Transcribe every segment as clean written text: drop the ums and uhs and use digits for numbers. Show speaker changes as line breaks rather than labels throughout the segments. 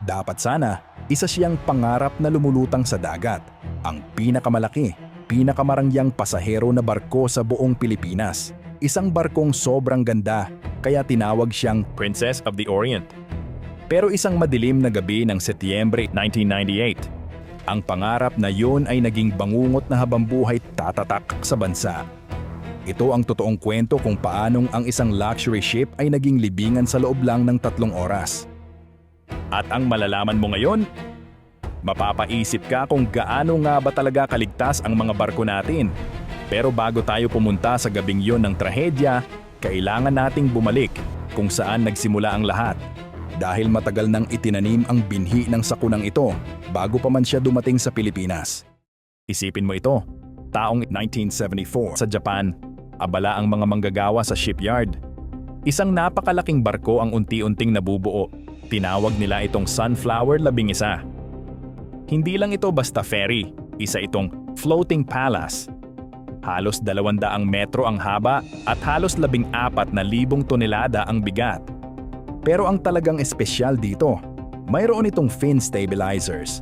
Dapat sana, isa siyang pangarap na lumulutang sa dagat, ang pinakamalaki, pinakamarangyang pasahero na barko sa buong Pilipinas. Isang barkong sobrang ganda, kaya tinawag siyang
Princess of the Orient.
pero isang madilim na gabi ng Setyembre
1998.
ang pangarap na yun ay naging bangungot na habambuhay tatatak sa bansa. Ito ang totoong kwento kung paanong ang isang luxury ship ay naging libingan sa loob lang ng 3 oras.
At ang malalaman mo ngayon, mapapaisip ka kung gaano nga ba talaga kaligtas ang mga barko natin. Pero bago tayo pumunta sa gabing yon ng trahedya, kailangan nating bumalik kung saan nagsimula ang lahat. Dahil matagal nang itinanim ang binhi ng sakunang ito bago pa man siya dumating sa Pilipinas. Isipin mo ito, taong 1974 sa Japan, abala ang mga manggagawa sa shipyard. Isang napakalaking barko ang unti-unting nabubuo. Tinawag nila itong Sunflower 11. Hindi lang ito basta ferry, isa itong floating palace. Halos 200 metro ang haba at halos 14,000 tonelada ang bigat. Pero ang talagang espesyal dito, mayroon itong fin stabilizers.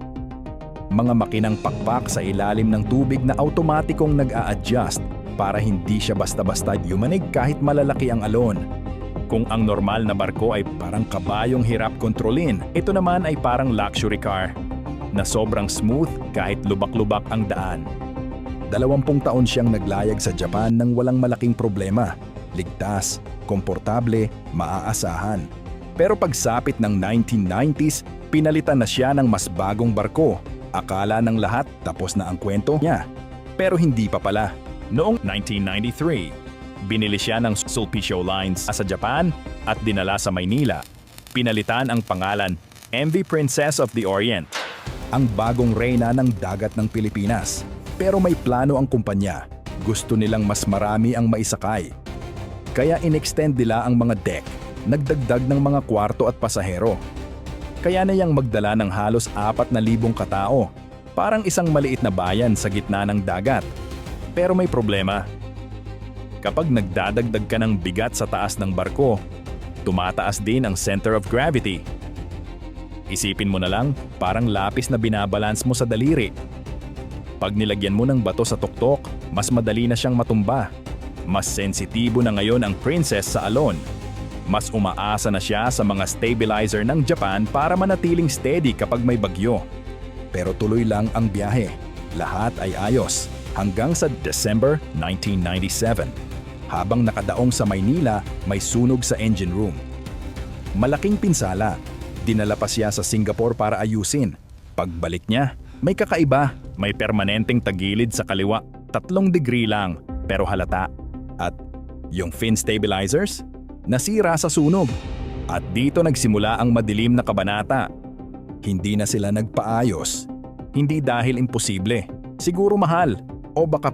Mga makinang pakpak sa ilalim ng tubig na automatikong nag-a-adjust para hindi siya basta-basta yumanig kahit malalaki ang alon. Kung ang normal na barko ay parang kabayong hirap kontrolin, ito naman ay parang luxury car na sobrang smooth kahit lubak-lubak ang daan.
20 taon siyang naglayag sa Japan nang walang malaking problema. Ligtas, komportable, maaasahan. Pero pagsapit ng 1990s, pinalitan na siya ng mas bagong barko. Akala ng lahat tapos na ang kwento niya. Pero hindi pa pala.
Noong 1993, binili siya ng Sulpicio Lines sa Japan at dinala sa Maynila. Pinalitan ang pangalan, MV Princess of the Orient.
Ang bagong reyna ng dagat ng Pilipinas. Pero may plano ang kumpanya. Gusto nilang mas marami ang maisakay. Kaya inextend nila ang mga deck. Nagdagdag ng mga kwarto at pasahero. Kaya na yang magdala ng halos 4,000 katao. Parang isang maliit na bayan sa gitna ng dagat. Pero may problema. Kapag nagdadagdag ka ng bigat sa taas ng barko, tumataas din ang center of gravity. Isipin mo na lang, parang lapis na binabalance mo sa daliri. Pag nilagyan mo ng bato sa tuktok, mas madali na siyang matumba. Mas sensitibo na ngayon ang Princess sa alon. Mas umaasa na siya sa mga stabilizer ng Japan para manatiling steady kapag may bagyo. Pero tuloy lang ang biyahe. Lahat ay ayos hanggang sa December 1997. Habang nakadaong sa Maynila, may sunog sa engine room. Malaking pinsala. Dinala pa siya sa Singapore para ayusin. Pagbalik niya, may kakaiba.
May permanenteng tagilid sa kaliwa, 3 degree lang, pero halata.
At yung fin stabilizers? Nasira sa sunog. At dito nagsimula ang madilim na kabanata. Hindi na sila nagpaayos. Hindi dahil imposible. Siguro mahal. O baka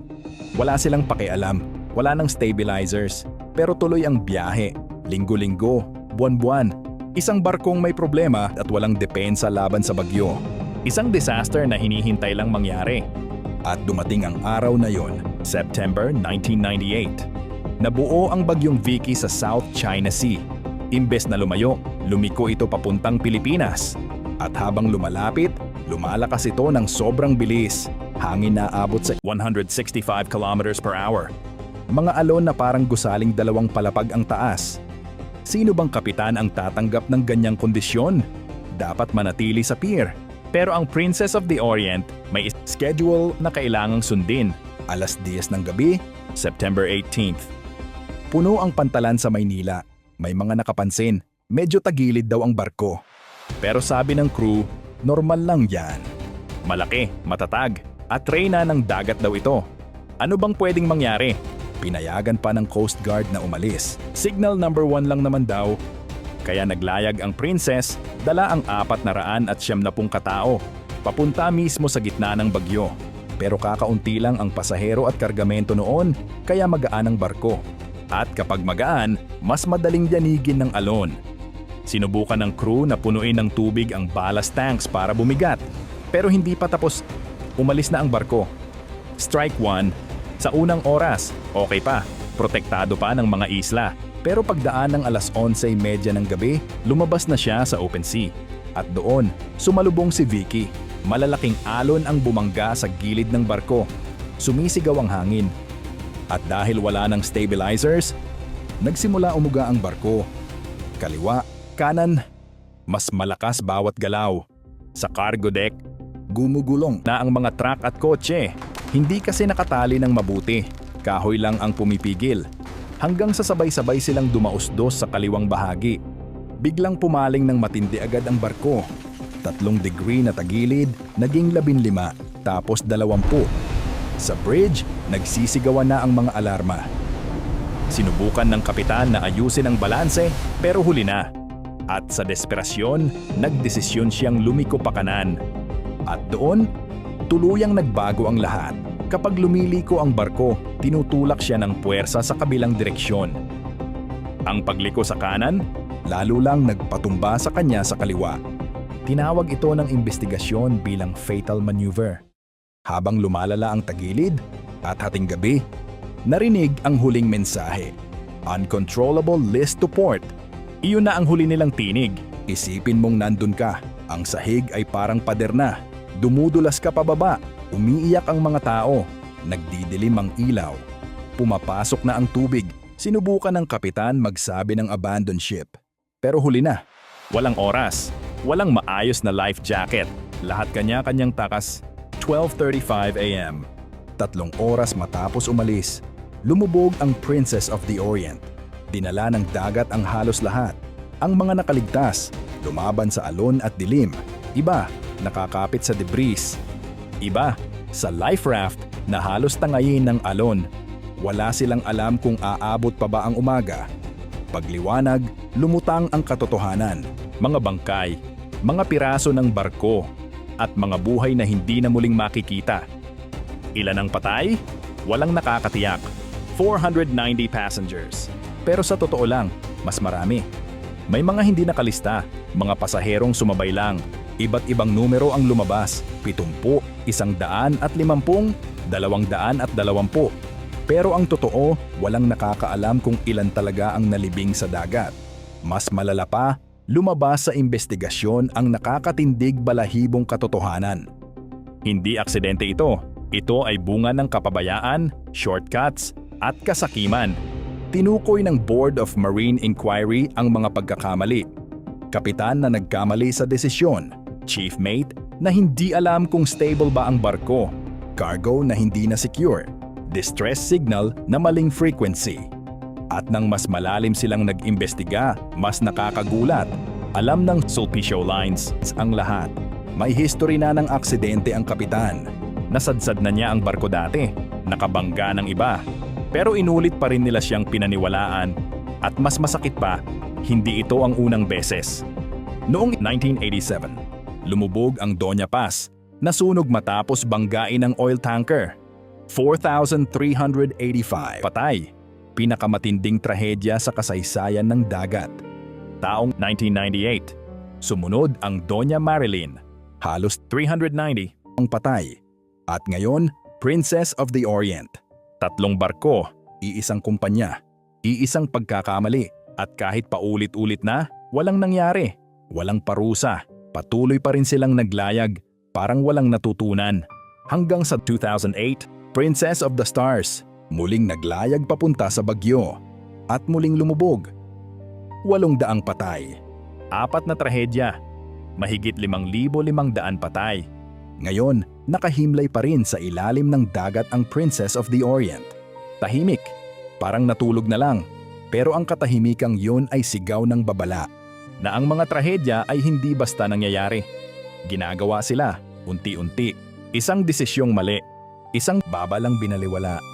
wala silang pakialam. Wala nang stabilizers. Pero tuloy ang biyahe. Linggo-linggo, buwan-buwan. Isang barkong may problema at walang depensa laban sa bagyo.
Isang disaster na hinihintay lang mangyari.
At dumating ang araw na yon,
September 1998.
Nabuo ang bagyong Vicky sa South China Sea. Imbes na lumayo, lumiko ito papuntang Pilipinas. At habang lumalapit, lumalakas ito ng sobrang bilis. Hangin na abot sa
165 kilometers per hour.
mga alon na parang gusaling 2 palapag ang taas. Sino bang kapitan ang tatanggap ng ganyang kondisyon? Dapat manatili sa pier.
Pero ang Princess of the Orient may schedule na kailangang sundin.
10:00 ng gabi,
September 18th.
puno ang pantalan sa Maynila. May mga nakapansin, medyo tagilid daw ang barko.
Pero sabi ng crew,
Normal lang yan.
malaki, matatag, at reyna ng dagat daw ito. Ano bang pwedeng mangyari?
Pinayagan pa ng Coast Guard na umalis.
Signal number 1 lang naman daw. Kaya naglayag ang Princess, dala ang 490 katao, papunta mismo sa gitna ng bagyo.
Pero kakaunti lang ang pasahero at kargamento noon, kaya magaan ang barko.
At kapag magaan, mas madaling yanigin ng alon. Sinubukan ng crew na punuin ng tubig ang ballast tanks para bumigat. Pero hindi pa tapos, umalis na ang barko. Strike 1, sa unang oras, okay pa, protektado pa ng mga isla.
Pero pagdaan ng 11:30 ng gabi, lumabas na siya sa open sea. At doon, sumalubong si Vicky. Malalaking alon ang bumangga sa gilid ng barko. Sumisigaw ang hangin. At dahil wala ng stabilizers, nagsimula umuga ang barko. Kaliwa, kanan, mas malakas bawat galaw. Sa cargo deck, gumugulong na ang mga truck at kotse. Hindi kasi nakatali ng mabuti. Kahoy lang ang pumipigil. Hanggang sa sabay-sabay silang dumausdos sa kaliwang bahagi. Biglang pumaling ng matindi agad ang barko. 3 degree na tagilid, naging 15, tapos 20. Sa bridge, nagsisigawan na ang mga alarma. Sinubukan ng kapitan na ayusin ang balanse, pero huli na. At sa desperasyon, nagdesisyon siyang lumiko pa kanan. At doon, tuluyang nagbago ang lahat. Kapag lumiliko ang barko, tinutulak siya ng puwersa sa kabilang direksyon. Ang pagliko sa kanan, lalo lang nagpatumba sa kanya sa kaliwa. Tinawag ito ng investigasyon bilang fatal maneuver. Habang lumalala ang tagilid at hating gabi, narinig ang huling mensahe. Uncontrollable list to port. Iyon na ang huli nilang tinig. Isipin mong nandun ka. Ang sahig ay parang pader na. Dumudulas ka pababa. Umiiyak ang mga tao. Nagdidilim ang ilaw. Pumapasok na ang tubig. Sinubukan ng kapitan magsabi ng abandon ship. Pero huli na. Walang oras. Walang maayos na life jacket. Lahat kanya-kanyang takas. 12:35 a.m. 3 oras matapos umalis, lumubog ang Princess of the Orient. Dinala ng dagat ang halos lahat. Ang mga nakaligtas, lumaban sa alon at dilim. Iba, nakakapit sa debris. Iba, sa life raft na halos tangayin ng alon. Wala silang alam kung aabot pa ba ang umaga. Pagliwanag, lumutang ang katotohanan. Mga bangkay, mga piraso ng barko, at mga buhay na hindi na muling makikita. Ilan ang patay? Walang nakakatiyak. 490 passengers. Pero sa totoo lang, mas marami. May mga hindi nakalista, mga pasaherong sumabay lang. Iba't ibang numero ang lumabas, 70, 150, 220. Pero ang totoo, walang nakakaalam kung ilan talaga ang nalibing sa dagat. Mas malala pa, lumabas sa investigasyon ang nakakatindig balahibong katotohanan. Hindi aksidente ito. Ito ay bunga ng kapabayaan, shortcuts, at kasakiman. Tinukoy ng Board of Marine Inquiry ang mga pagkakamali. Kapitan na nagkamali sa desisyon. Chief mate na hindi alam kung stable ba ang barko. Cargo na hindi na secure. Distress signal na maling frequency. At nang mas malalim silang nag-imbestiga, mas nakakagulat. Alam ng Sulpicio Lines ang lahat. May history na ng aksidente ang kapitan. Nasadsad na niya ang barko dati. Nakabangga ng iba. Pero inulit pa rin nila siyang pinaniwalaan. At mas masakit pa, hindi ito ang unang beses. Noong 1987, lumubog ang Doña Paz. Nasunog matapos banggain ang oil tanker. 4,385 patay. Pinakamatinding trahedya sa kasaysayan ng dagat. Taong 1998, sumunod ang Doña Marilyn. Halos 390 ang patay. At ngayon, Princess of the Orient. 3 barko, iisang kumpanya, iisang pagkakamali. At kahit paulit-ulit na, walang nangyari. Walang parusa. Patuloy pa rin silang naglayag, parang walang natutunan. Hanggang sa 2008, Princess of the Stars, muling naglayag papunta sa bagyo. At muling lumubog. 800 patay. 4 na trahedya. Mahigit 5,500 patay. Ngayon, nakahimlay pa rin sa ilalim ng dagat ang Princess of the Orient. Tahimik. Parang natulog na lang. Pero ang katahimikang yun ay sigaw ng babala. Na ang mga trahedya ay hindi basta nangyayari. Ginagawa sila, unti-unti. Isang desisyong mali. Isang babalang binaliwala.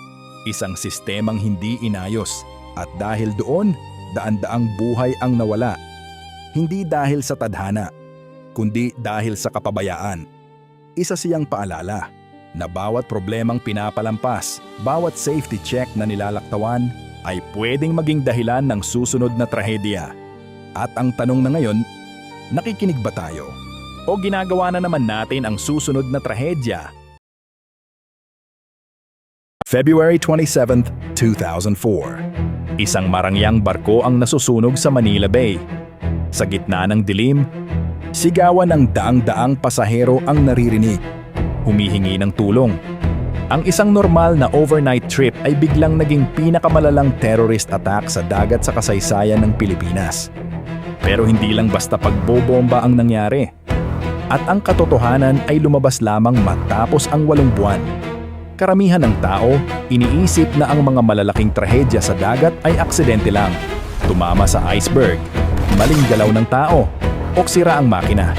Isang sistemang hindi inayos. At dahil doon, daan-daang buhay ang nawala. Hindi dahil sa tadhana, kundi dahil sa kapabayaan. Isa siyang paalala na bawat problemang pinapalampas, bawat safety check na nilalaktawan ay pwedeng maging dahilan ng susunod na trahedya. At ang tanong na ngayon, nakikinig ba tayo? O ginagawa na naman natin ang susunod na trahedya? February 27, 2004. Isang marangyang barko ang nasusunog sa Manila Bay. Sa gitna ng dilim, Sigawan ng daang-daang pasahero ang naririnig.
Humihingi ng tulong. Ang isang normal na overnight trip ay biglang naging pinakamalalang terrorist attack sa dagat sa kasaysayan ng Pilipinas. Pero hindi lang basta pagbobomba ang nangyari. At ang katotohanan ay lumabas lamang matapos ang 8 buwan. Karamihan ng tao, iniisip na ang mga malalaking trahedya sa dagat ay aksidente lang. Tumama sa iceberg, maling galaw ng tao, o sira ang makina.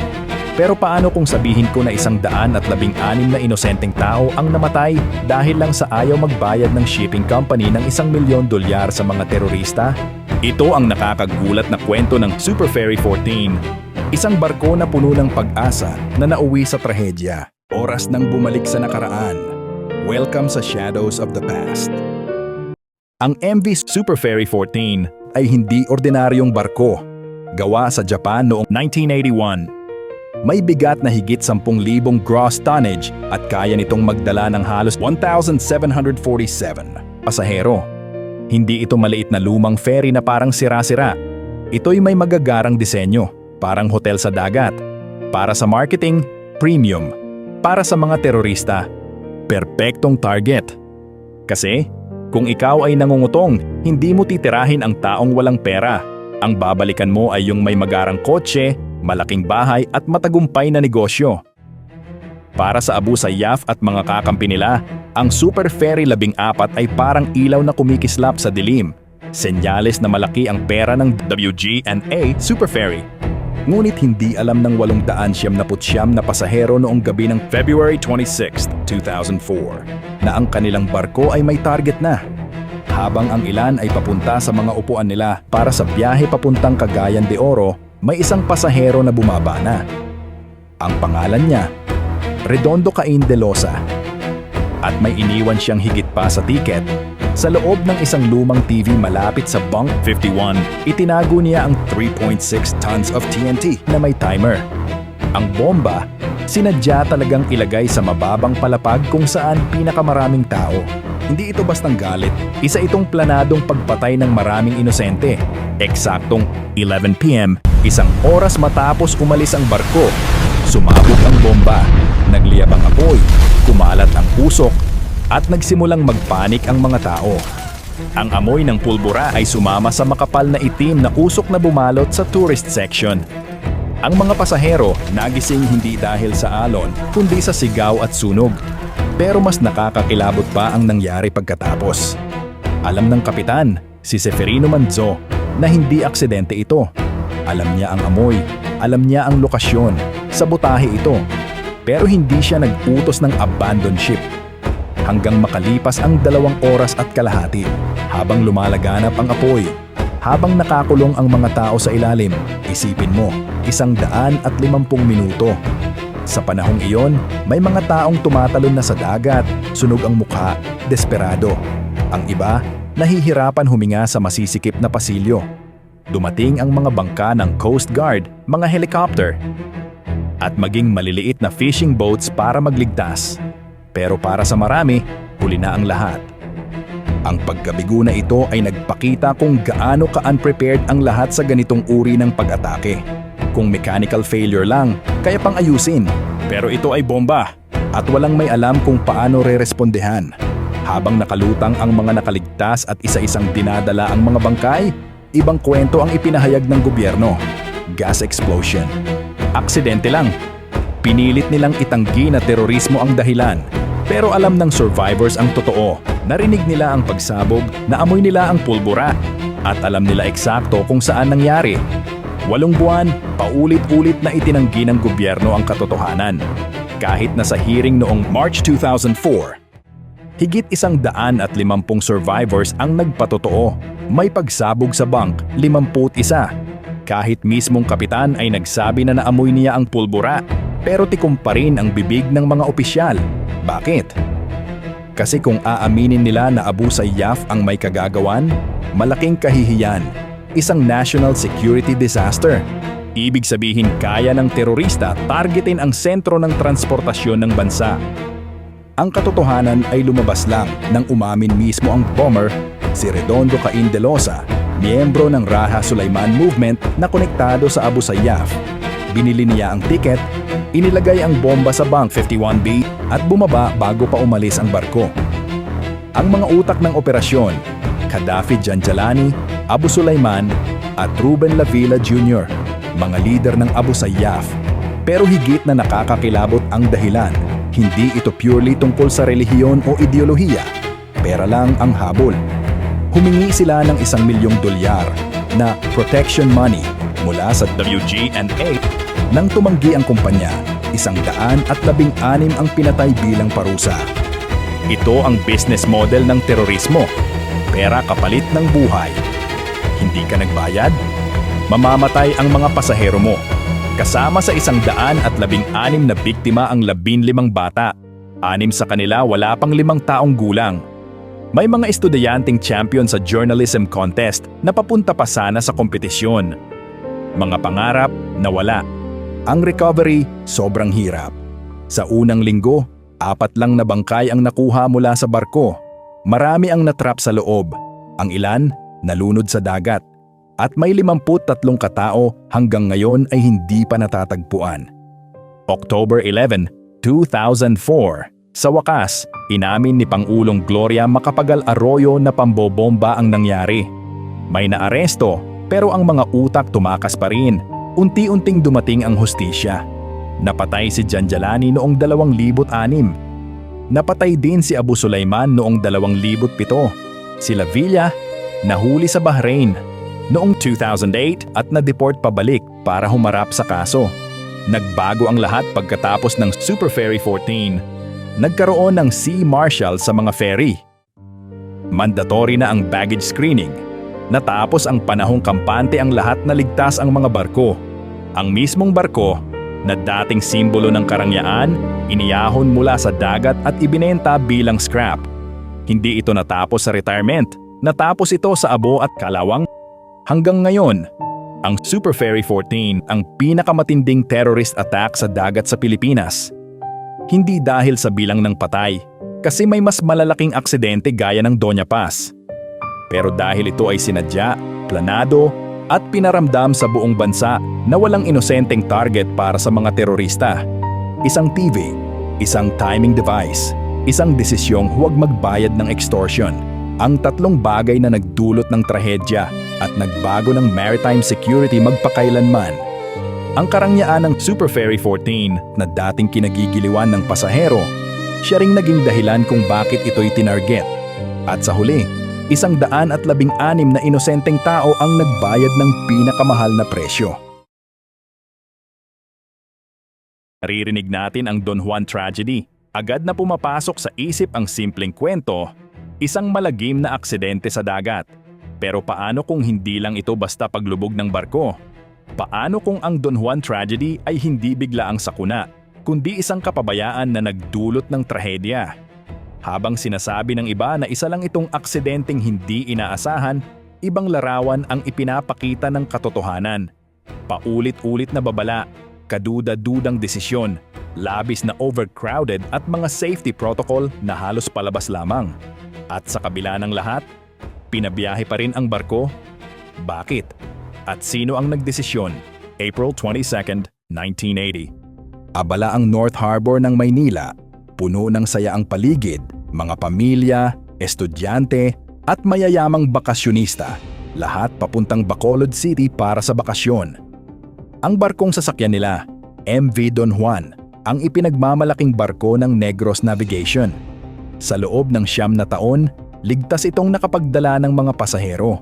Pero paano kung sabihin ko na 116 na inosenteng tao ang namatay dahil lang sa ayaw magbayad ng shipping company ng $1 milyon sa mga terorista? Ito ang nakakagulat na kwento ng Super Ferry 14. Isang barko na puno ng pag-asa na nauwi sa trahedya. Oras nang bumalik sa nakaraan. Welcome sa Shadows of the Past. Ang MV Super Ferry 14 ay hindi ordinaryong barko. Gawa sa Japan noong 1981. May bigat na higit 10,000 gross tonnage at kaya nitong magdala ng halos 1,747 pasahero. Hindi ito maliit na lumang ferry na parang sira-sira. Ito'y may magagarang disenyo, parang hotel sa dagat. Para sa marketing, premium. Para sa mga terorista, perpektong target. Kasi, kung ikaw ay nangungutong, hindi mo titirahin ang taong walang pera. Ang babalikan mo ay yung may magarang kotse, malaking bahay at matagumpay na negosyo. Para sa Abu Sayyaf at mga kakampi nila, ang Super Ferry 14 ay parang ilaw na kumikislap sa dilim. Senyales na malaki ang pera ng WG&A Super Ferry. Ngunit hindi alam ng 879 na pasahero noong gabi ng February 26, 2004 na ang kanilang barko ay may target na. Habang ang ilan ay papunta sa mga upuan nila para sa biyahe papuntang Cagayan de Oro, may isang pasahero na bumaba na. Ang pangalan niya, Redondo Cain de Losa. At may iniwan siyang higit pa sa tiket. Sa loob ng isang lumang TV malapit sa Bunk 51, itinago niya ang 3.6 tons of TNT na may timer. Ang bomba, sinadya talagang ilagay sa mababang palapag kung saan pinakamaraming tao. Hindi ito bastang galit, isa itong planadong pagpatay ng maraming inosente. Eksaktong 11 p.m., 1 oras matapos umalis ang barko, sumabog ang bomba, nagliyab ang apoy, kumalat ang usok, at nagsimulang magpanik ang mga tao. Ang amoy ng pulbura ay sumama sa makapal na itim na usok na bumalot sa tourist section. Ang mga pasahero nagising hindi dahil sa alon, kundi sa sigaw at sunog. Pero mas nakakakilabot pa ang nangyari pagkatapos. Alam ng kapitan, si Seferino Manzo, na hindi aksidente ito. Alam niya ang amoy, alam niya ang lokasyon, sabotahe ito. Pero hindi siya nag-utos ng abandon ship. Hanggang makalipas ang 2 oras at kalahati, habang lumalaganap ang apoy, habang nakakulong ang mga tao sa ilalim, isipin mo, 150 minuto. Sa panahong iyon, may mga taong tumatalon na sa dagat, sunog ang mukha, desperado. Ang iba, nahihirapan huminga sa masisikip na pasilyo. Dumating ang mga bangka ng Coast Guard, mga helicopter, at maging maliliit na fishing boats para magligtas. Pero para sa marami, huli na ang lahat. Ang pagkabigo na ito ay nagpakita kung gaano ka-unprepared ang lahat sa ganitong uri ng pag-atake. Kung mechanical failure lang, kaya pang ayusin. Pero ito ay bomba, at walang may alam kung paano re-respondehan. Habang nakalutang ang mga nakaligtas at isa-isang dinadala ang mga bangkay, ibang kwento ang ipinahayag ng gobyerno. Gas explosion. Aksidente lang. Pinilit nilang itanggi na terorismo ang dahilan. Pero alam ng survivors ang totoo. Narinig nila ang pagsabog, naamoy nila ang pulbura, at alam nila eksakto kung saan nangyari. 8 buwan, paulit-ulit na itinanggi ng gobyerno ang katotohanan. Kahit na sa hearing noong March 2004, higit 150 survivors ang nagpatotoo. May pagsabog sa bunk, 51. Kahit mismong kapitan ay nagsabi na naamoy niya ang pulbura, pero tikom pa rin ang bibig ng mga opisyal. Bakit? Kasi kung aaminin nila na Abu Sayyaf ang may kagagawan, malaking kahihiyan. Isang national security disaster. Ibig sabihin kaya ng terorista targetin ang sentro ng transportasyon ng bansa. Ang katotohanan ay lumabas lang nang umamin mismo ang bomber, si Redondo Cain de Losa, miyembro ng Raha Sulaiman Movement na konektado sa Abu Sayyaf.
Binili niya ang tiket, inilagay ang bomba sa Bank 51B at bumaba bago pa umalis ang barko. Ang mga utak ng operasyon, Gaddafi Janjalani, Abu Sulaiman at Ruben Lavilla Jr., mga lider ng Abu Sayyaf. Pero higit na nakakakilabot ang dahilan, hindi ito purely tungkol sa relihiyon o ideolohiya. Pera lang ang habol. Humingi sila ng $1 milyong na protection money mula sa WGNA. Nang tumanggi ang kumpanya, 116 ang pinatay bilang parusa. Ito ang business model ng terorismo. Pera kapalit ng buhay. Hindi ka nagbayad? Mamamatay ang mga pasahero mo. Kasama sa 116 na biktima ang 15 bata. 6 sa kanila wala pang 5 taong gulang. May mga estudyanteng champion sa journalism contest na papunta pa sana sa kompetisyon. Mga pangarap na wala. Ang recovery, sobrang hirap. Sa unang linggo, 4 lang na bangkay ang nakuha mula sa barko. Marami ang natrap sa loob. Ang ilan, nalunod sa dagat. At may 53 katao hanggang ngayon ay hindi pa natatagpuan. October 11, 2004. Sa wakas, inamin ni Pangulong Gloria Macapagal Arroyo na pambobomba ang nangyari. May naaresto, pero ang mga utak tumakas pa rin. Unti-unting dumating ang hustisya. Napatay si Janjalani noong 2006. Napatay din si Abu Sulaiman noong 2007. Si Lavilla, nahuli sa Bahrain noong 2008 at na-deport pabalik para humarap sa kaso. Nagbago ang lahat pagkatapos ng Super Ferry 14. Nagkaroon ng Sea Marshal sa mga ferry. Mandatory na ang baggage screening. Natapos ang panahong kampante ang lahat na ligtas ang mga barko. Ang mismong barko, na dating simbolo ng karangyaan, iniyahon mula sa dagat at ibinenta bilang scrap. Hindi ito natapos sa retirement, natapos ito sa abo at kalawang. Hanggang ngayon, ang Super Ferry 14 ang pinakamatinding terrorist attack sa dagat sa Pilipinas. Hindi dahil sa bilang ng patay, kasi may mas malalaking aksidente gaya ng Doña Paz. Pero dahil ito ay sinadya, planado, at pinaramdam sa buong bansa na walang inosenteng target para sa mga terorista. Isang TV, isang timing device, isang desisyong huwag magbayad ng extortion. Ang 3 bagay na nagdulot ng trahedya at nagbago ng maritime security magpakailanman. Ang karangyaan ng Super Ferry 14 na dating kinagigiliwan ng pasahero, siya ring naging dahilan kung bakit ito'y tinarget. At sa huli, 116 na inosenteng tao ang nagbayad ng pinakamahal na presyo. Naririnig natin ang Don Juan tragedy. Agad na pumapasok sa isip ang simpleng kwento, isang malagim na aksidente sa dagat. Pero paano kung hindi lang ito basta paglubog ng barko? Paano kung ang Don Juan tragedy ay hindi biglaang sakuna, kundi isang kapabayaan na nagdulot ng trahedya? Habang sinasabi ng iba na isa lang itong aksidenteng hindi inaasahan, ibang larawan ang ipinapakita ng katotohanan. Paulit-ulit na babala, kaduda-dudang desisyon, labis na overcrowded at mga safety protocol na halos palabas lamang. At sa kabila ng lahat, pinabiyahe pa rin ang barko? Bakit? At sino ang nagdesisyon? April 22, 1980. Abala ang North Harbor ng Maynila. Puno ng saya ang paligid, mga pamilya, estudyante, at mayayamang bakasyonista. Lahat papuntang Bacolod City para sa bakasyon. Ang barkong sasakyan nila, MV Don Juan, ang ipinagmamalaking barko ng Negros Navigation. Sa loob ng 9 na taon, ligtas itong nakapagdala ng mga pasahero.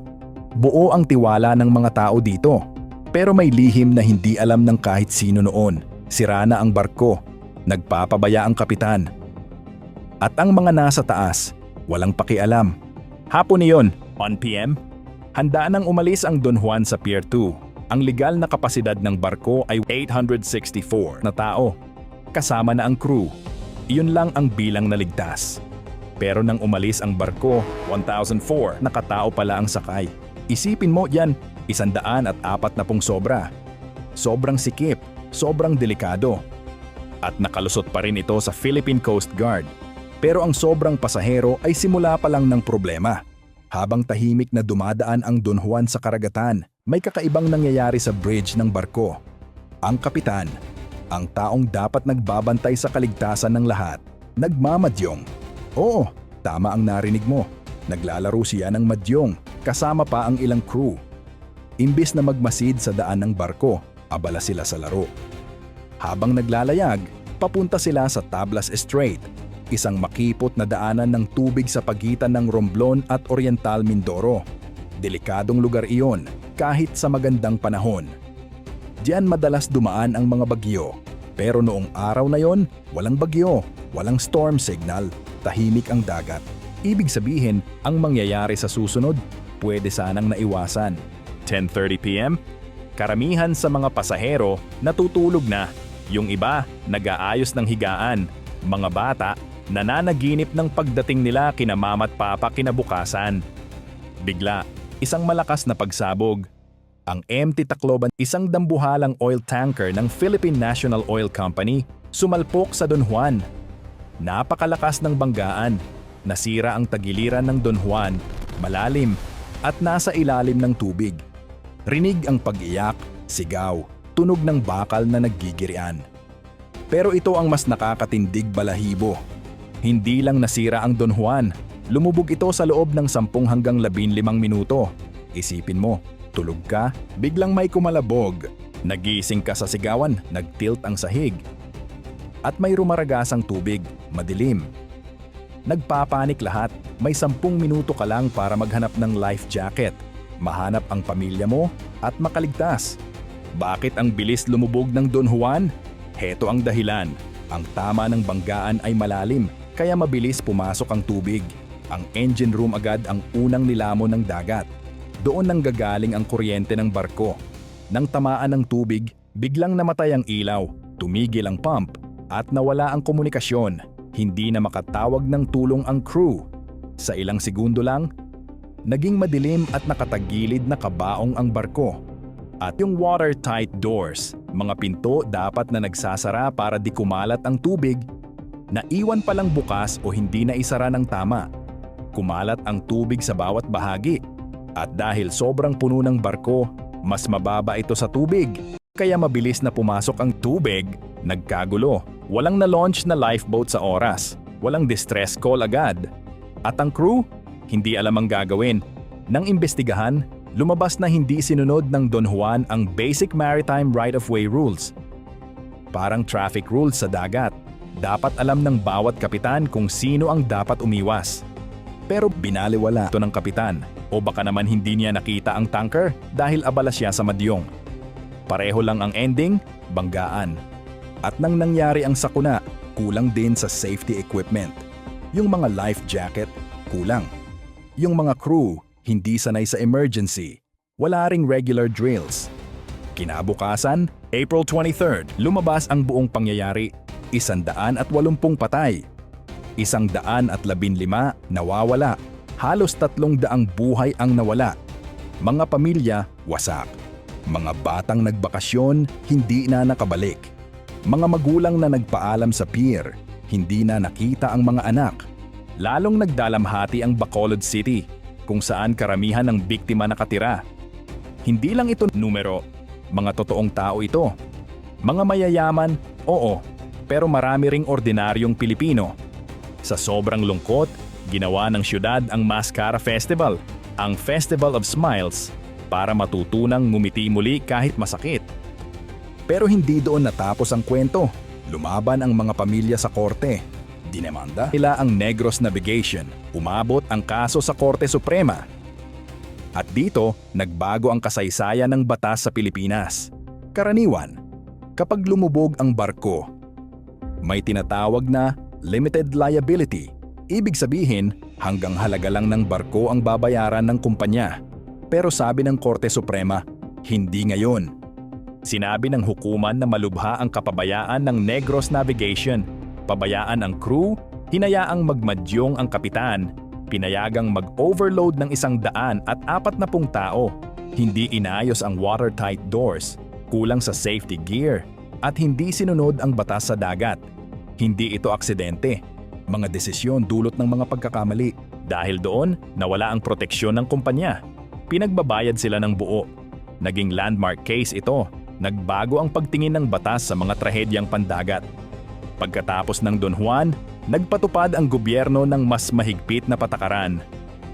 Buo ang tiwala ng mga tao dito. Pero may lihim na hindi alam ng kahit sino noon. Sira na ang barko. Nagpapabaya ang kapitan. At ang mga nasa taas, walang pakialam. Hapon niyon, 1 p.m., handa nang umalis ang Don Juan sa Pier 2. Ang legal na kapasidad ng barko ay 864 na tao. Kasama na ang crew. Iyon lang ang bilang na ligtas. Pero nang umalis ang barko, 1,004 na katao pala ang sakay. Isipin mo yan, 140 sobra. Sobrang sikip, sobrang delikado. At nakalusot pa rin ito sa Philippine Coast Guard. Pero ang sobrang pasahero ay simula pa lang ng problema. Habang tahimik na dumadaan ang Don Juan sa karagatan, may kakaibang nangyayari sa bridge ng barko. Ang kapitan, ang taong dapat nagbabantay sa kaligtasan ng lahat, nagmamadyong. Oo, tama ang narinig mo. Naglalaro siya ng madyong, kasama pa ang ilang crew. Imbis na magmasid sa daan ng barko, abala sila sa laro. Habang naglalayag, papunta sila sa Tablas Strait, isang makipot na daanan ng tubig sa pagitan ng Romblon at Oriental Mindoro. Delikadong lugar iyon kahit sa magandang panahon. Diyan madalas dumaan ang mga bagyo. Pero noong araw na yon, walang bagyo, walang storm signal, tahimik ang dagat. Ibig sabihin, ang mangyayari sa susunod, pwede sanang naiwasan.
10:30 p.m., karamihan sa mga pasahero natutulog na. Yung iba, nag-aayos ng higaan. Mga bata, nananaginip ng pagdating nila kina mama at papa kinabukasan. Bigla, isang malakas na pagsabog. Ang MT Tacloban, isang dambuhalang oil tanker ng Philippine National Oil Company, sumalpok sa Don Juan. Napakalakas ng banggaan. Nasira ang tagiliran ng Don Juan, malalim, at nasa ilalim ng tubig. Rinig ang pag-iyak, sigaw, tunog ng bakal na naggigirian. Pero ito ang mas nakakatindig balahibo. Hindi lang nasira ang Don Juan, lumubog ito sa loob ng 10 hanggang 15 minuto. Isipin mo, tulog ka, biglang may kumalabog. Nagising ka sa sigawan, nagtilt ang sahig. At may rumaragasang tubig, madilim. Nagpapanik lahat, may 10 minuto ka lang para maghanap ng life jacket, mahanap ang pamilya mo at makaligtas. Bakit ang bilis lumubog ng Don Juan? Heto ang dahilan. Ang tama ng banggaan ay malalim, kaya mabilis pumasok ang tubig. Ang engine room agad ang unang nilamon ng dagat. Doon nanggagaling ang kuryente ng barko. Nang tamaan ng tubig, biglang namatay ang ilaw, tumigil ang pump, at nawala ang komunikasyon. Hindi na makatawag ng tulong ang crew. Sa ilang segundo lang, naging madilim at nakatagilid na kabaong ang barko. At yung watertight doors, mga pinto dapat na nagsasara para di kumalat ang tubig, naiwan palang bukas o hindi na isara ng tama. Kumalat ang tubig sa bawat bahagi. At dahil sobrang puno ng barko, mas mababa ito sa tubig. Kaya mabilis na pumasok ang tubig, nagkagulo. Walang na-launch na lifeboat sa oras. Walang distress call agad. At ang crew, hindi alam ang gagawin. Nang imbestigahan, lumabas na hindi sinunod ng Don Juan ang basic maritime right-of-way rules. Parang traffic rules sa dagat. Dapat alam ng bawat kapitan kung sino ang dapat umiwas. Pero binaliwala ito ng kapitan. O baka naman hindi niya nakita ang tanker dahil abala siya sa madyong. Pareho lang ang ending, banggaan. At nang nangyari ang sakuna, kulang din sa safety equipment. Yung mga life jacket, kulang. Yung mga crew, hindi sanay sa emergency. Wala ring regular drills. Kinabukasan, April 23, lumabas ang buong pangyayari. 180 patay. 115 nawawala. Halos 300 buhay ang nawala. Mga pamilya, wasak. Mga batang nagbakasyon, hindi na nakabalik. Mga magulang na nagpaalam sa pier, hindi na nakita ang mga anak. Lalong nagdalamhati ang Bacolod City, kung saan karamihan ng biktima nakatira. Hindi lang ito numero, mga totoong tao ito. Mga mayayaman, oo, pero marami ring ordinaryong Pilipino. Sa sobrang lungkot, ginawa ng syudad ang Mascara Festival, ang Festival of Smiles, para matutunang ngumiti muli kahit masakit. Pero hindi doon natapos ang kwento. Lumaban ang mga pamilya sa korte. Dinemanda nila ang Negros Navigation. Umabot ang kaso sa Korte Suprema. At dito, nagbago ang kasaysayan ng batas sa Pilipinas. Karaniwan, kapag lumubog ang barko, may tinatawag na limited liability. Ibig sabihin, hanggang halaga lang ng barko ang babayaran ng kumpanya. Pero sabi ng Korte Suprema, hindi ngayon. Sinabi ng hukuman na malubha ang kapabayaan ng Negros Navigation. Pabayaan ang crew, hinayaang magmadyong ang kapitan, pinayagang mag-overload ng 140 tao. Hindi inayos ang watertight doors, kulang sa safety gear, at hindi sinunod ang batas sa dagat. Hindi ito aksidente. Mga desisyon dulot ng mga pagkakamali. Dahil doon, nawala ang proteksyon ng kumpanya. Pinagbabayad sila ng buo. Naging landmark case ito. nagbago ang pagtingin ng batas sa mga trahedyang pandagat. Pagkatapos ng Don Juan, nagpatupad ang gobyerno ng mas mahigpit na patakaran,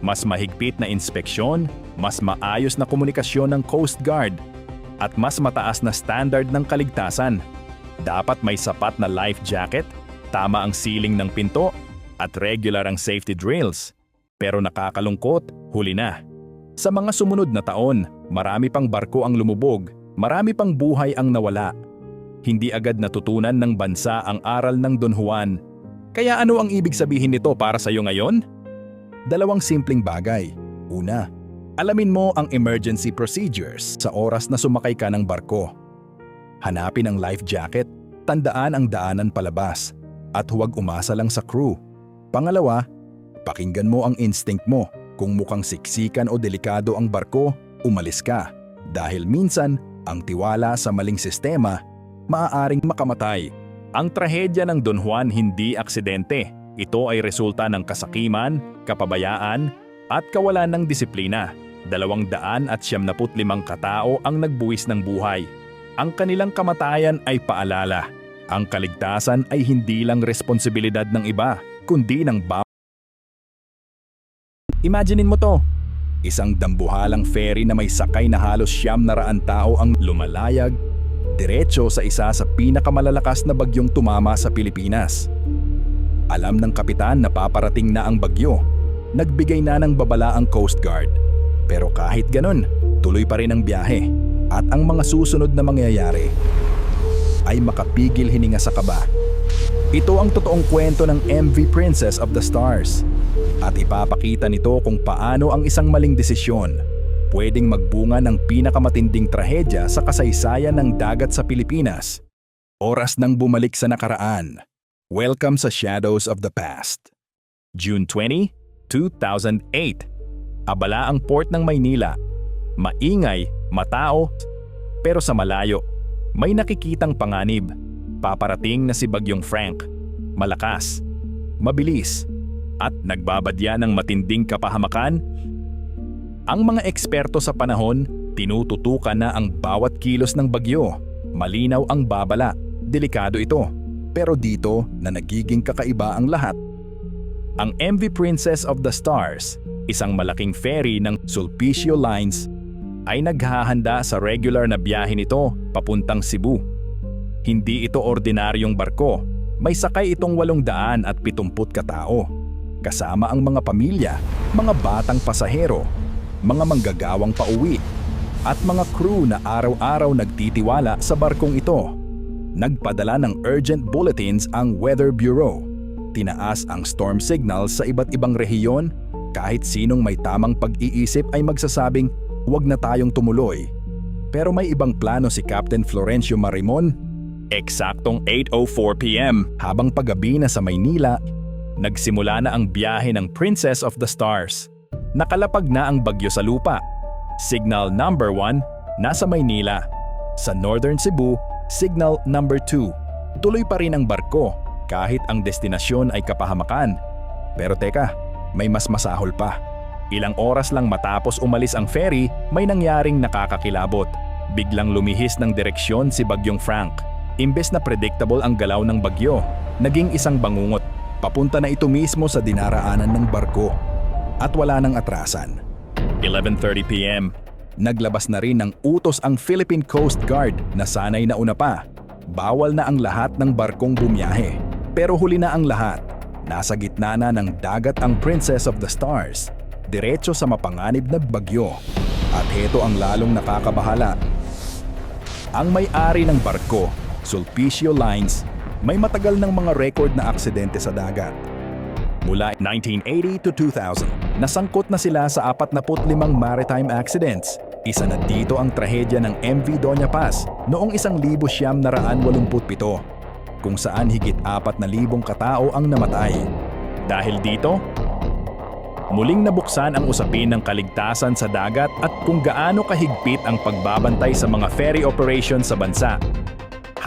mas mahigpit na inspeksyon, mas maayos na komunikasyon ng Coast Guard, at mas mataas na standard ng kaligtasan. Dapat may sapat na life jacket, tama ang sealing ng pinto, at regular ang safety drills. Pero nakakalungkot, huli na. Sa mga sumunod na taon, marami pang barko ang lumubog, marami pang buhay ang nawala. Hindi agad natutunan ng bansa ang aral ng Don Juan. Kaya ano ang ibig sabihin nito para sa iyo ngayon? Dalawang simpleng bagay. Una, alamin mo ang emergency procedures sa oras na sumakay ka ng barko. Hanapin ang life jacket, tandaan ang daanan palabas, at huwag umasa lang sa crew. Pangalawa, pakinggan mo ang instinct mo. Kung mukhang siksikan o delikado ang barko, umalis ka. Dahil minsan, ang tiwala sa maling sistema, maaaring makamatay. Ang trahedya ng Don Juan hindi aksidente. Ito ay resulta ng kasakiman, kapabayaan, at kawalan ng disiplina. 275 katao ang nagbuwis ng buhay. Ang kanilang kamatayan ay paalala. Ang kaligtasan ay hindi lang responsibilidad ng iba, kundi ng bawat. Imaginein mo to. Isang dambuhalang ferry na may sakay na halos 900 tao ang lumalayag diretso sa isa sa pinakamalalakas na bagyong tumama sa Pilipinas. Alam ng kapitan na paparating na ang bagyo. Nagbigay na ng babala ang Coast Guard. Pero kahit ganun, tuloy pa rin ang biyahe. At ang mga susunod na mangyayari ay makapigil hininga sa kaba. Ito ang totoong kwento ng MV Princess of the Stars. At ipapakita nito kung paano ang isang maling desisyon pwedeng magbunga ng pinakamatinding trahedya sa kasaysayan ng dagat sa Pilipinas. Oras nang bumalik sa nakaraan. Welcome sa Shadows of the Past. June 20, 2008. Abala ang port ng Maynila. Maingay, matao, pero sa malayo, may nakikitang panganib. Paparating na si Bagyong Frank. Malakas, mabilis, at nagbabadya ng matinding kapahamakan. Ang mga eksperto sa panahon, tinututukan na ang bawat kilos ng bagyo. Malinaw ang babala, delikado ito. Pero dito na nagiging kakaiba ang lahat. Ang MV Princess of the Stars, isang malaking ferry ng Sulpicio Lines, ay naghahanda sa regular na biyahe nito papuntang Cebu. Hindi ito ordinaryong barko. May sakay itong 870 katao. Kasama ang mga pamilya, mga batang pasahero, mga manggagawang pauwi, at mga crew na araw-araw nagtitiwala sa barkong ito. Nagpadala ng urgent bulletins ang Weather Bureau. Tinaas ang storm signals sa iba't ibang rehiyon. Kahit sinong may tamang pag-iisip ay magsasabing, huwag na tayong tumuloy. Pero may ibang plano si Captain Florencio Marimon. Eksaktong 8:04 p.m. habang paggabi na sa Maynila, nagsimula na ang biyahe ng Princess of the Stars. Nakalapag na ang bagyo sa lupa. Signal number 1, nasa Maynila. Sa Northern Cebu, signal number 2. Tuloy pa rin ang barko kahit ang destinasyon ay kapahamakan. Pero teka, may mas masahol pa. Ilang oras lang matapos umalis ang ferry, may nangyaring nakakakilabot. Biglang lumihis ng direksyon si Bagyong Frank. Imbes na predictable ang galaw ng bagyo, naging isang bangungot. Papunta na ito mismo sa dinaraanan ng barko. At wala nang atrasan. 11:30 p.m. Naglabas na rin ng utos ang Philippine Coast Guard na sanay na una pa. Bawal na ang lahat ng barkong bumiyahe. Pero huli na ang lahat. Nasa gitna na ng dagat ang Princess of the Stars. Diretso sa mapanganib na bagyo. At heto ang lalong nakakabahala. Ang may-ari ng barko, Sulpicio Lines, may matagal ng mga record na aksidente sa dagat. Mula 1980 to 2000, nasangkot na sila sa 45 maritime accidents. Isa na dito ang trahedya ng MV Doña Paz noong 1987, kung saan higit 4,000 katao ang namatay. Dahil dito, muling nabuksan ang usapin ng kaligtasan sa dagat at kung gaano kahigpit ang pagbabantay sa mga ferry operations sa bansa.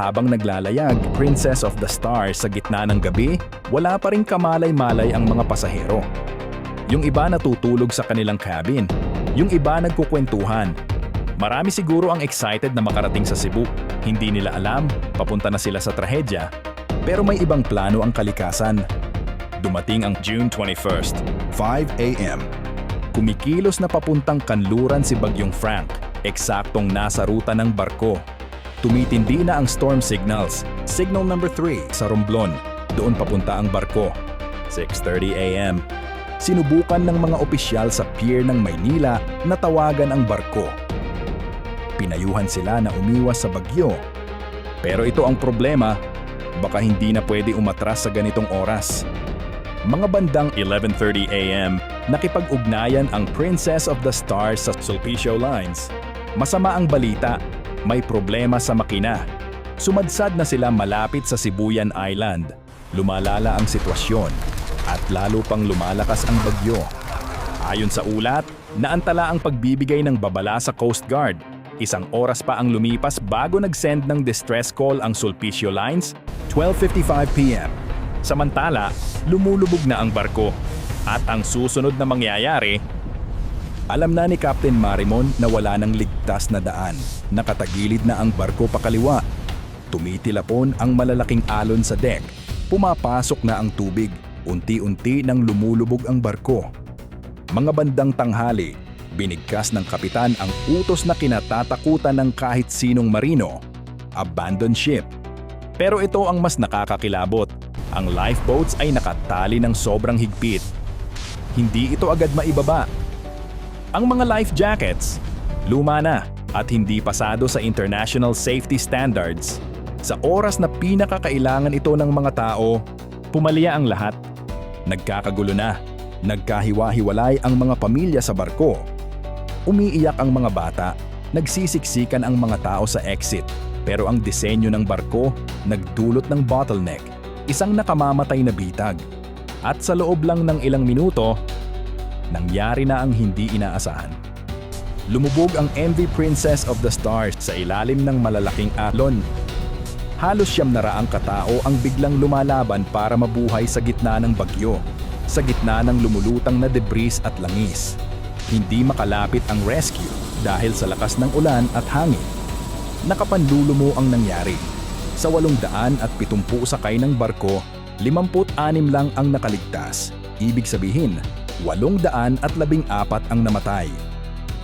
Habang naglalayag, Princess of the Stars sa gitna ng gabi, wala pa ring kamalay-malay ang mga pasahero. Yung iba natutulog sa kanilang cabin, yung iba nagkukwentuhan. Marami siguro ang excited na makarating sa Cebu. Hindi nila alam, papunta na sila sa trahedya. Pero may ibang plano ang kalikasan. Dumating ang June 21st,
5 a.m.
Kumikilos na papuntang kanluran si Bagyong Frank, eksaktong nasa ruta ng barko. Tumitindi na ang storm signals. Signal number 3 sa Romblon, doon papunta ang barko. 6:30 a.m. Sinubukan ng mga opisyal sa pier ng Maynila na tawagan ang barko. Pinayuhan sila na umiwas sa bagyo. Pero ito ang problema, baka hindi na pwede umatras sa ganitong oras. Mga bandang 11:30 a.m., nakipag-ugnayan ang Princess of the Stars sa Sulpicio Lines. Masama ang balita, may problema sa makina. Sumadsad na sila malapit sa Sibuyan Island. Lumalala ang sitwasyon at lalo pang lumalakas ang bagyo. Ayon sa ulat, naantala ang pagbibigay ng babala sa Coast Guard. Isang oras pa ang lumipas bago nag-send ng distress call ang Sulpicio Lines,
12:55 p.m.
samantala lumulubog na ang barko. At ang susunod na mangyayari,
Alam na ni Captain Marimon na wala ng ligtas na daan. Nakatagilid na ang barko pakaliwa. Tumitilapon ang malalaking alon sa deck. Pumapasok na ang tubig. Unti-unti nang lumulubog ang barko. Mga bandang tanghali, binigkas ng kapitan ang utos na kinatatakutan ng kahit sinong marino. Abandon ship. Pero ito ang mas nakakakilabot. Ang lifeboats ay nakatali ng sobrang higpit. Hindi ito agad maibaba. Ang mga life jackets, luma na at hindi pasado sa international safety standards. Sa oras na pinakakailangan ito ng mga tao, pumalya ang lahat. Nagkakagulo na. Nagkahiwa-hiwalay ang mga pamilya sa barko. Umiiyak ang mga bata. Nagsisiksikan ang mga tao sa exit. Pero ang disenyo ng barko nagdulot ng bottleneck. Isang nakamamatay na bitag. At sa loob lang ng ilang minuto, nangyari na ang hindi inaasahan. Lumubog ang MV Princess of the Stars sa ilalim ng malalaking alon. Halos 900 katao ang biglang lumalaban para mabuhay sa gitna ng bagyo, sa gitna ng lumulutang na debris at langis. Hindi makalapit ang rescue dahil sa lakas ng ulan at hangin. Nakapanlulumo ang nangyari. Sa 870 sakay ng barko, 56 lang ang nakaligtas. Ibig sabihin, 814 ang namatay.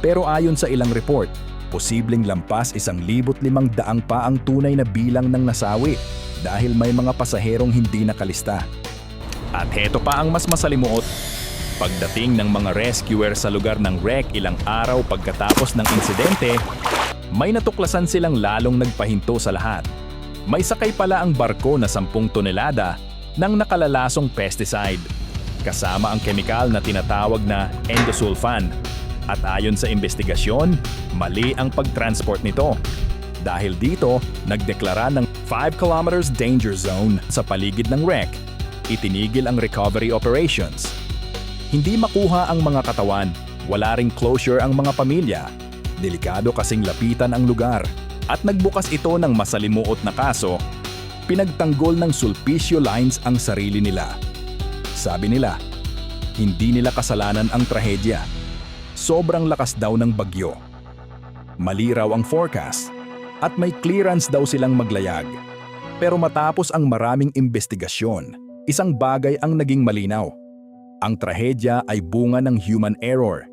Pero ayon sa ilang report, posibleng lampas 1,500 pa ang tunay na bilang ng nasawi dahil may mga pasaherong hindi nakalista. At heto pa ang mas masalimuot. Pagdating ng mga rescuer sa lugar ng wreck ilang araw pagkatapos ng insidente, may natuklasan silang lalong nagpahinto sa lahat. May sakay pala ang barko na 10 tonelada ng nakalalasong pesticide, kasama ang kemikal na tinatawag na endosulfan. At ayon sa investigasyon, mali ang pagtransport nito. Dahil dito, nagdeklara ng 5 kilometers danger zone sa paligid ng wreck. Itinigil ang recovery operations. Hindi makuha ang mga katawan, wala ring closure ang mga pamilya. Delikado kasing lapitan ang lugar. At nagbukas ito ng masalimuot na kaso, pinagtanggol ng Sulpicio Lines ang sarili nila. Sabi nila, hindi nila kasalanan ang trahedya. Sobrang lakas daw ng bagyo. Mali raw ang forecast at may clearance daw silang maglayag. Pero matapos ang maraming investigasyon, isang bagay ang naging malinaw. Ang trahedya ay bunga ng human error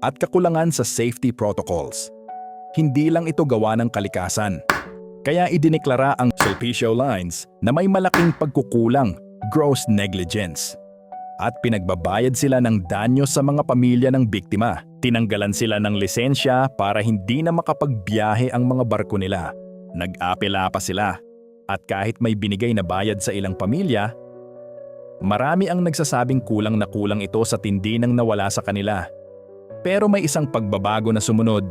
at kakulangan sa safety protocols. Hindi lang ito gawa ng kalikasan. Kaya idineklara ang Sulpicio Lines na may malaking pagkukulang, gross negligence. At pinagbabayad sila ng danyo sa mga pamilya ng biktima. Tinanggalan sila ng lisensya para hindi na makapagbiyahe ang mga barko nila. Nag-apela pa sila. At kahit may binigay na bayad sa ilang pamilya, marami ang nagsasabing kulang na kulang ito sa tindi ng nawala sa kanila. Pero may isang pagbabago na sumunod.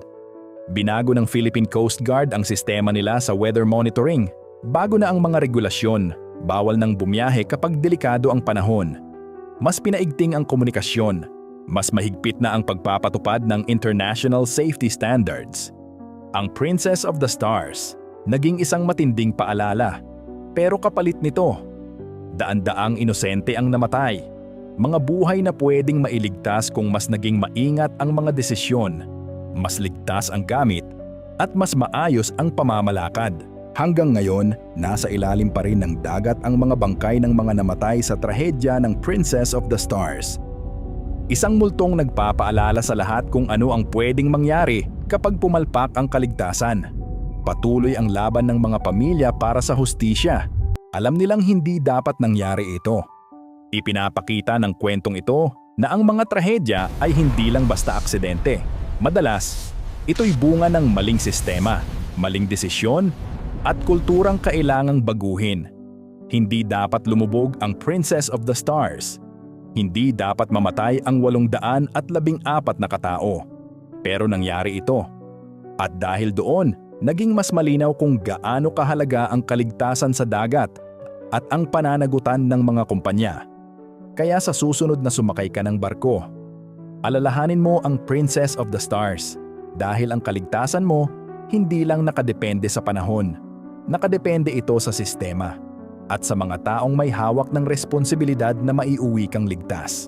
Binago ng Philippine Coast Guard ang sistema nila sa weather monitoring. Bago na ang mga regulasyon, bawal nang bumiyahe kapag delikado ang panahon. Mas pinaigting ang komunikasyon. Mas mahigpit na ang pagpapatupad ng international safety standards. Ang Princess of the Stars, naging isang matinding paalala. Pero kapalit nito, daan-daang inosente ang namatay. Mga buhay na pwedeng mailigtas kung mas naging maingat ang mga desisyon.
mas ligtas ang gamit, at mas maayos ang pamamalakad.
Hanggang ngayon, nasa ilalim pa rin ng dagat ang mga bangkay ng mga namatay sa trahedya ng Princess of the Stars.
Isang multong nagpapaalala sa lahat kung ano ang pwedeng mangyari kapag pumalpak ang kaligtasan. Patuloy ang laban ng mga pamilya para sa hustisya. Alam nilang hindi dapat nangyari ito. Ipinapakita ng kwentong ito na ang mga trahedya ay hindi lang basta aksidente. Madalas, ito'y bunga ng maling sistema, maling desisyon, at kulturang kailangang baguhin. Hindi dapat lumubog ang Princess of the Stars. Hindi dapat mamatay ang 814 na katao. Pero nangyari ito. At dahil doon, naging mas malinaw kung gaano kahalaga ang kaligtasan sa dagat at ang pananagutan ng mga kumpanya. Kaya sa susunod na sumakay ka ng barko, alalahanin mo ang Princess of the Stars dahil ang kaligtasan mo hindi lang nakadepende sa panahon. Nakadepende ito sa sistema at sa mga taong may hawak ng responsibilidad na maiuwi kang ligtas.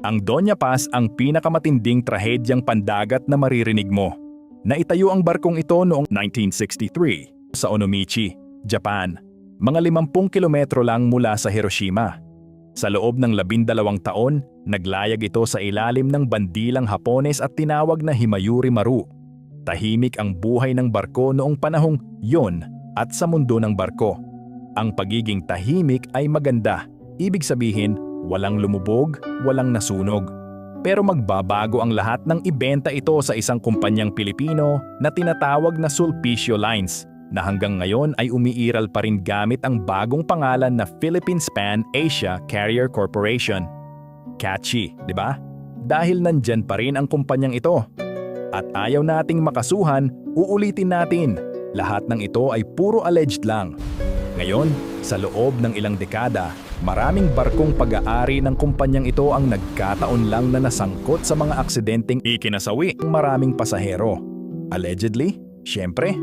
Ang Doña Paz ang pinakamatinding trahedyang pandagat na maririnig mo. Naitayo ang barkong ito noong 1963 sa Onomichi, Japan, mga 50 kilometro lang mula sa Hiroshima. Sa loob ng 12 taon, naglayag ito sa ilalim ng bandilang Hapones at tinawag na Himayuri Maru. Tahimik ang buhay ng barko noong panahong yon at sa mundo ng barko. Ang pagiging tahimik ay maganda. Ibig sabihin, walang lumubog, walang nasunog. Pero magbabago ang lahat nang ibenta ito sa isang kumpanyang Pilipino na tinatawag na Sulpicio Lines, na hanggang ngayon ay umiiral pa rin gamit ang bagong pangalan na Philippine Span Asia Carrier Corporation. Catchy, di ba? Dahil nandyan pa rin ang kumpanyang ito. At ayaw nating makasuhan, uulitin natin. Lahat ng ito ay puro alleged lang. Ngayon, sa loob ng ilang dekada, maraming barkong pag-aari ng kumpanyang ito ang nagkataon lang na nasangkot sa mga aksidenteng ikinasawi ng maraming pasahero. Allegedly, syempre.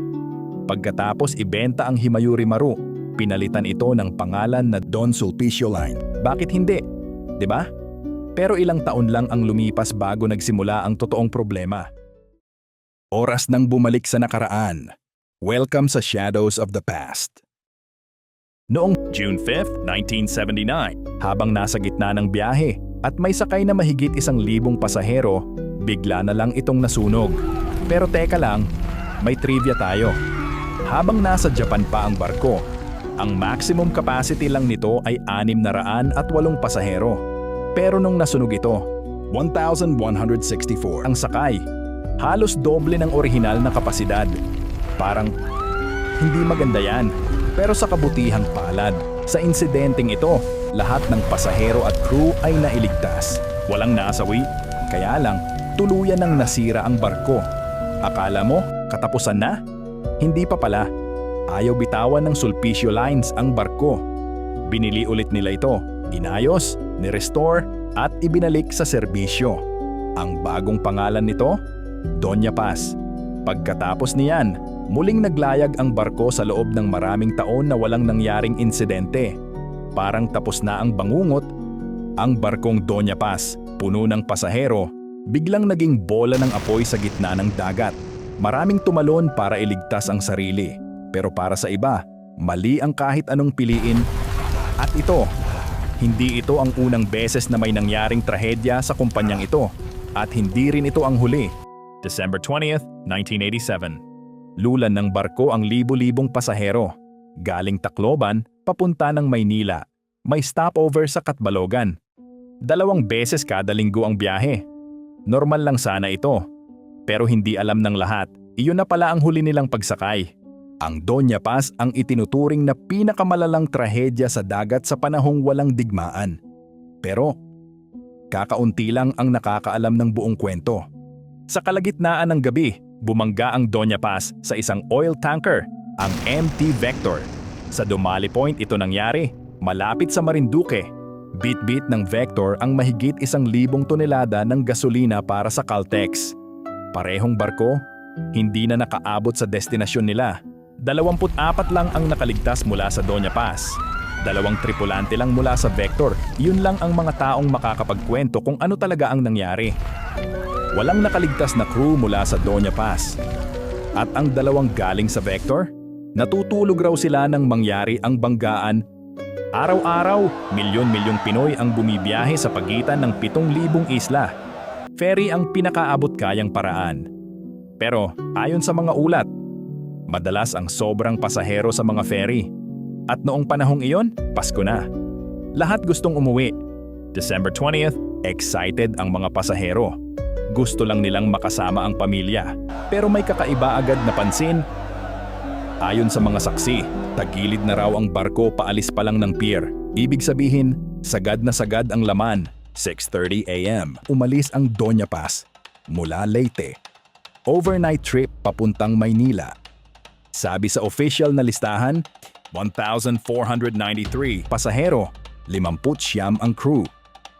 Pagkatapos ibenta ang Himayuri Maru, pinalitan ito ng pangalan na Don Sulpicio Line. Bakit hindi? 'Di ba? Pero ilang taon lang ang lumipas bago nagsimula ang totoong problema.
Oras nang bumalik sa nakaraan. Welcome sa Shadows of the Past.
Noong June 5, 1979, habang nasa gitna ng biyahe at may sakay na mahigit 1,000 pasahero, bigla na lang itong nasunog. Pero teka lang, may trivia tayo. Habang nasa Japan pa ang barko, ang maximum capacity lang nito ay 608 pasahero. Pero nung nasunog ito,
1,164
ang sakay. Halos doble ng orihinal na kapasidad. Parang hindi maganda yan. Pero sa kabutihang palad, sa insidenteng ito, lahat ng pasahero at crew ay nailigtas. Walang nasawi, kaya lang tuluyan ng nasira ang barko. Akala mo, katapusan na? Hindi pa pala. Ayaw bitawan ng Sulpicio Lines ang barko. Binili ulit nila ito, inayos, nirestore at ibinalik sa serbisyo. Ang bagong pangalan nito, Doña Paz. Pagkatapos niyan, muling naglayag ang barko sa loob ng maraming taon na walang nangyaring insidente. Parang tapos na ang bangungot. Ang barkong Doña Paz, puno ng pasahero, biglang naging bola ng apoy sa gitna ng dagat. Maraming tumalon para iligtas ang sarili. Pero para sa iba, mali ang kahit anong piliin. At ito, hindi ito ang unang beses na may nangyaring trahedya sa kumpanyang ito. At hindi rin ito ang huli. December 20th, 1987. Lulan ng barko ang libu-libong pasahero. Galing Tacloban, papunta ng Maynila. May stopover sa Catbalogan. 2 beses kada linggo ang biyahe. Normal lang sana ito. Pero hindi alam ng lahat, iyon na pala ang huli nilang pagsakay. Ang Doña Paz ang itinuturing na pinakamalalang trahedya sa dagat sa panahong walang digmaan. Pero, kakaunti lang ang nakakaalam ng buong kwento. Sa kalagitnaan ng gabi, bumangga ang Doña Paz sa isang oil tanker, ang MT Vector. Sa Dumali Point ito nangyari, malapit sa Marinduque. Bit-bit ng Vector ang mahigit 1,000 tonelada ng gasolina para sa Caltex. Parehong barko, hindi na nakaabot sa destinasyon nila. 24 lang ang nakaligtas mula sa Doña Paz. 2 tripulante lang mula sa Vector. Yun lang ang mga taong makakapagkwento kung ano talaga ang nangyari. Walang nakaligtas na crew mula sa Doña Paz. At ang 2 galing sa Vector, natutulog raw sila nang mangyari ang banggaan. Araw-araw, milyon-milyong Pinoy ang bumibiyahe sa pagitan ng 7,000 isla. Ferry ang pinakaabot kayang paraan. Pero ayon sa mga ulat, madalas ang sobrang pasahero sa mga ferry. At noong panahong iyon, Pasko na. Lahat gustong umuwi. December 20th, excited ang mga pasahero. Gusto lang nilang makasama ang pamilya. Pero may kakaiba agad na pansin. Ayon sa mga saksi, tagilid na raw ang barko paalis pa lang ng pier. Ibig sabihin, sagad na sagad ang laman. 6:30 a.m. Umalis ang Doña Paz mula Leyte. Overnight trip papuntang Maynila. Sabi sa official na listahan, 1,493 pasahero, 59 ang crew.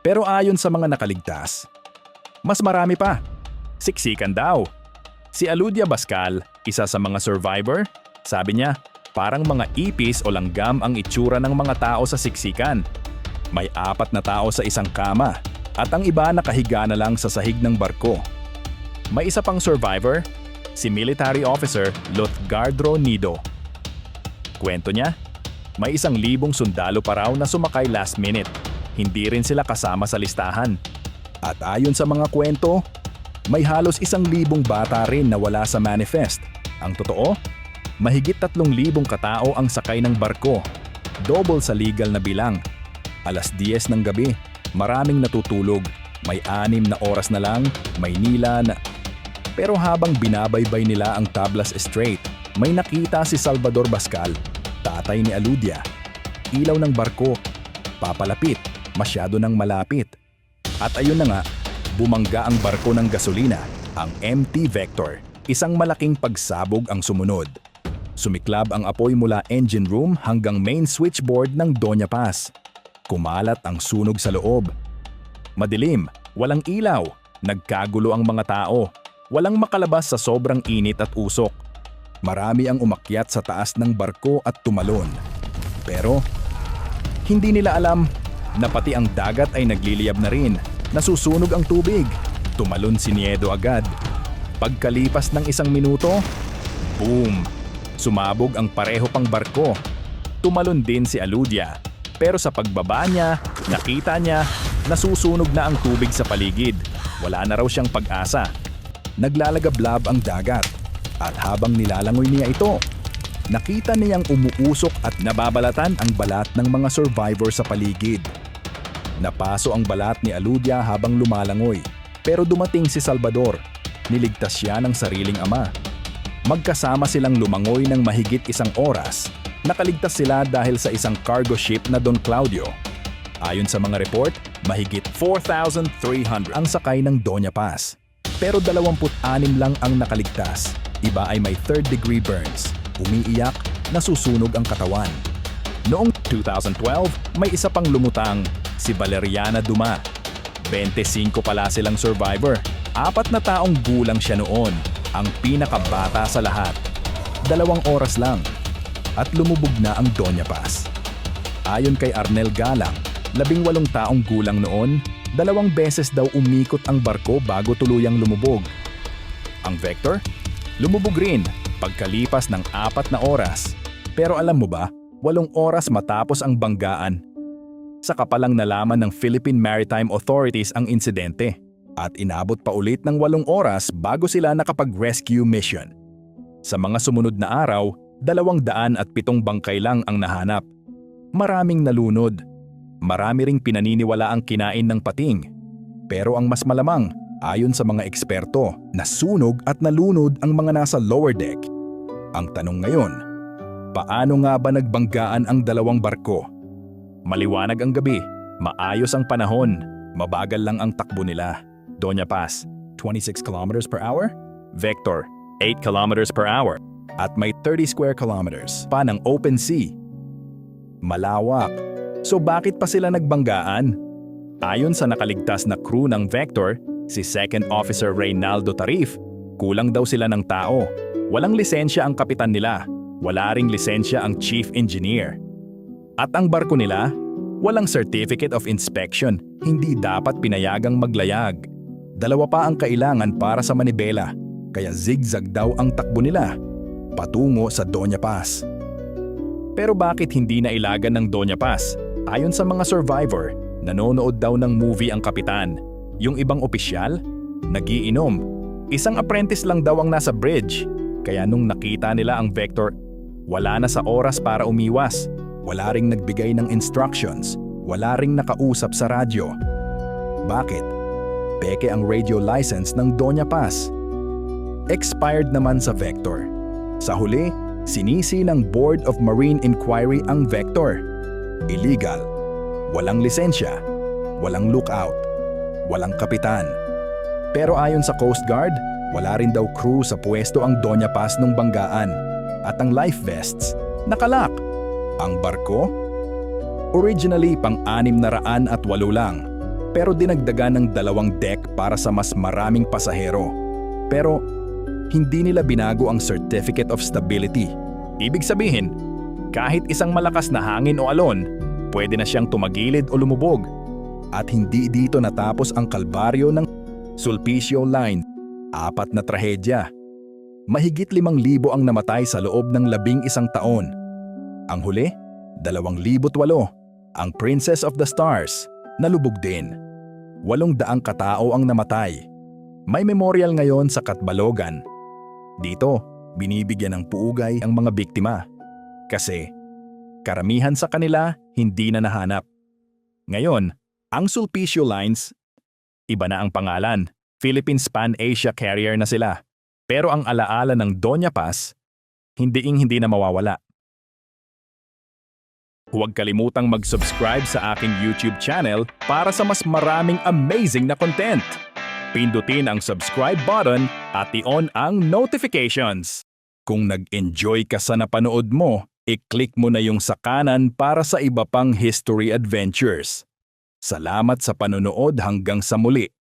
Pero ayon sa mga nakaligtas, mas marami pa. Siksikan daw. Si Aludia Bascal, isa sa mga survivor, sabi niya, parang mga ipis o langgam ang itsura ng mga tao sa siksikan. May 4 na tao sa isang kama at ang iba nakahiga na lang sa sahig ng barko. May isa pang survivor, si military officer Lutgardo Nido. Kwento niya, may 1,000 sundalo pa raw na sumakay last minute. Hindi rin sila kasama sa listahan. At ayon sa mga kwento, may halos 1,000 bata rin na wala sa manifest. Ang totoo, mahigit 3,000 katao ang sakay ng barko. Double sa legal na bilang. 10:00 ng gabi, maraming natutulog. May 6 na oras na lang, Maynila na... Pero habang binabaybay nila ang Tablas Strait, may nakita si Salvador Bascal, tatay ni Aludia. Ilaw ng barko, papalapit, masyado nang malapit. At ayun na nga, bumangga ang barko ng gasolina, ang MT Vector. Isang malaking pagsabog ang sumunod. Sumiklab ang apoy mula engine room hanggang main switchboard ng Doña Paz. Kumalat ang sunog sa loob. Madilim, walang ilaw, nagkagulo ang mga tao. Walang makalabas sa sobrang init at usok. Marami ang umakyat sa taas ng barko at tumalon. Pero hindi nila alam na pati ang dagat ay nagliliyab na rin. Nasusunog ang tubig. Tumalon si Niedo agad. Pagkalipas ng 1 minuto, boom! Sumabog ang pareho pang barko. Tumalon din si Aludia. Pero sa pagbaba niya, nakita niya, nasusunog na ang tubig sa paligid. Wala na raw siyang pag-asa. Naglalagablab ang dagat. At habang nilalangoy niya ito, nakita niyang umuusok at nababalatan ang balat ng mga survivor sa paligid. Napaso ang balat ni Aludia habang lumalangoy. Pero dumating si Salvador. Niligtas siya ng sariling ama. Magkasama silang lumangoy ng mahigit 1 oras. Nakaligtas sila dahil sa isang cargo ship na Don Claudio. Ayon sa mga report, mahigit 4,300 ang sakay ng Doña Paz. Pero 26 lang ang nakaligtas. Iba ay may 3rd-degree burns. Umiiyak, nasusunog ang katawan. Noong 2012, may isa pang lumutang, si Valeriana Duma. 25 pala silang survivor. 4 na taong gulang siya noon. Ang pinakabata sa lahat. 2 oras lang. At lumubog na ang Doña Paz. Ayon kay Arnel Galang, 18 taong gulang noon, 2 beses daw umikot ang barko bago tuluyang lumubog. Ang Vector? Lumubog rin pagkalipas ng 4 na oras. Pero alam mo ba, 8 oras matapos ang banggaan. Saka palang nalaman ng Philippine Maritime Authorities ang insidente. At inabot pa ulit ng 8 oras bago sila nakapag-rescue mission. Sa mga sumunod na araw, 207 bangkay lang ang nahanap. Maraming nalunod. Marami ring pinaniniwala ang kinain ng pating. Pero ang mas malamang, ayon sa mga eksperto, nasunog at nalunod ang mga nasa lower deck. Ang tanong ngayon, paano nga ba nagbanggaan ang 2 barko? Maliwanag ang gabi, maayos ang panahon, mabagal lang ang takbo nila. Doña Paz, 26 kilometers per hour. Vector, 8 kilometers per hour. At may 30 square kilometers pa ng open sea. Malawak. So bakit pa sila nagbanggaan? Ayon sa nakaligtas na crew ng Vector, si Second Officer Reynaldo Tarif, kulang daw sila ng tao. Walang lisensya ang kapitan nila. Wala ring lisensya ang Chief Engineer. At ang barko nila, walang certificate of inspection, hindi dapat pinayagang maglayag. 2 pa ang kailangan para sa manibela, kaya zigzag daw ang takbo nila, patungo sa Doña Paz. Pero bakit hindi na ilagan ng Doña Paz? Ayon sa mga survivor, nanonood daw ng movie ang kapitan. Yung ibang opisyal, nagiinom. Isang apprentice lang daw ang nasa bridge, kaya nung nakita nila ang Vector, wala na sa oras para umiwas. Wala ring nagbigay ng instructions, wala ring nakausap sa radyo. Bakit? Peke ang radio license ng Doña Paz. Expired naman sa Vector. Sa huli, sinisi ng Board of Marine Inquiry ang Vector. Illegal. Walang lisensya. Walang lookout. Walang kapitan. Pero ayon sa Coast Guard, wala rin daw crew sa pwesto ang Doña Paz nung banggaan. At ang life vests, nakalak. Ang barko? Originally pang-608 lang, pero dinagdagan ng 2 deck para sa mas maraming pasahero. Pero hindi nila binago ang Certificate of Stability. Ibig sabihin, kahit isang malakas na hangin o alon, pwede na siyang tumagilid o lumubog. At hindi dito natapos ang kalbaryo ng Sulpicio Line. 4 na trahedya. Mahigit 5,000 ang namatay sa loob ng 11 taon. Ang huli, 2008, ang Princess of the Stars, nalubog din. 800 katao ang namatay. May memorial ngayon sa Catbalogan. Dito, binibigyan ng puugay ang mga biktima. Kasi, karamihan sa kanila hindi na nahanap. Ngayon, ang Sulpicio Lines, iba na ang pangalan. Philippine Pan-Asia Carrier na sila. Pero ang alaala ng Doña Paz, hindi na mawawala. Huwag kalimutang mag-subscribe sa aking YouTube channel para sa mas maraming amazing na content. Pindutin ang subscribe button at i-on ang notifications. Kung nag-enjoy ka sa napanood mo, i-click mo na yung sa kanan para sa iba pang history adventures. Salamat sa panonood hanggang sa muli.